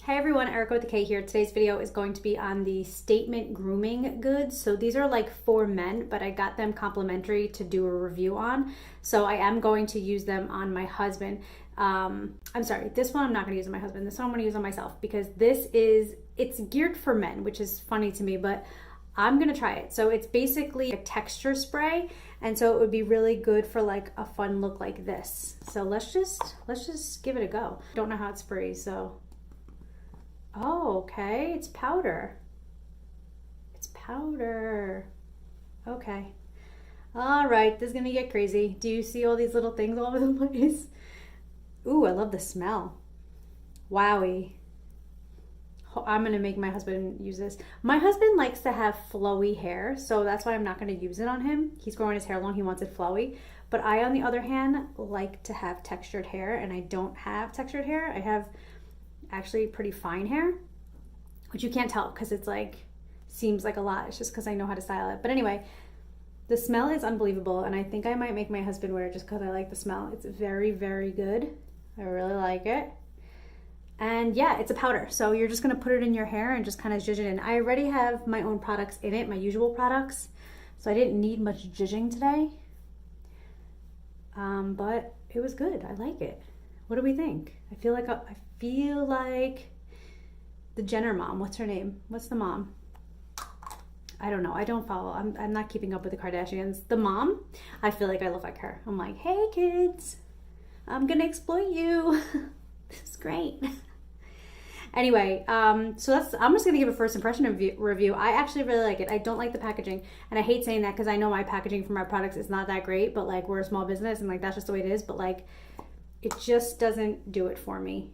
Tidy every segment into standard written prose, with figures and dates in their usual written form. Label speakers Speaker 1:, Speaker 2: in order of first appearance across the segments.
Speaker 1: Hey everyone, Erica with the K here. Today's video is going to be on the STMNT Grooming goods. So these are like for men, but I got them complimentary to do a review on. So I am going to use them on my husband. I'm sorry, this one I'm not going to use on my husband. This one I'm going to use on myself because it's geared for men, which is funny to me, but I'm going to try it. So it's basically a texture spray. And so it would be really good for like a fun look like this. So let's just give it a go. Don't know how it sprays, so. Oh, okay, it's powder. It's powder. Okay. All right, this is gonna get crazy. Do you see all these little things all over the place? Ooh, I love the smell. Wowie. I'm gonna make my husband use this. My husband likes to have flowy hair, so that's why I'm not gonna use it on him. He's growing his hair long, he wants it flowy. But I, on the other hand, like to have textured hair, and I don't have textured hair. I have actually pretty fine hair, which you can't tell because it's like seems like a lot. It's just because I know how to style it. But anyway, the smell is unbelievable, and I think I might make my husband wear it just because I like the smell. It's very, very good. I really like it. And yeah, it's a powder, so you're just gonna put it in your hair and just kind of zhuzh it in. I already have my own products in it, my usual products, so I didn't need much zhuzhing today. But it was good. I like it. What do we think? I feel like the Jenner mom. What's her name? What's the mom? I don't know. I don't follow. I'm not keeping up with the Kardashians. The mom, I feel like I look like her. I'm like, hey kids, I'm gonna exploit you. This is great. Anyway, so I'm just gonna give a first impression review. I actually really like it. I don't like the packaging, and I hate saying that because I know my packaging for my products is not that great, but like we're a small business and like that's just the way it is, but like it just doesn't do it for me.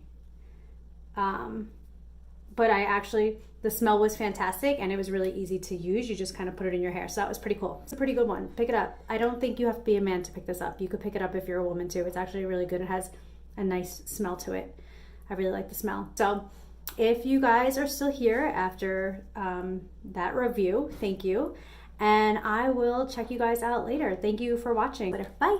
Speaker 1: But the smell was fantastic and it was really easy to use. You just kind of put it in your hair. So that was pretty cool. It's a pretty good one. Pick it up. I don't think you have to be a man to pick this up. You could pick it up if you're a woman too. It's actually really good. It has a nice smell to it. I really like the smell. So if you guys are still here after that review, thank you. And I will check you guys out later. Thank you for watching. Bye.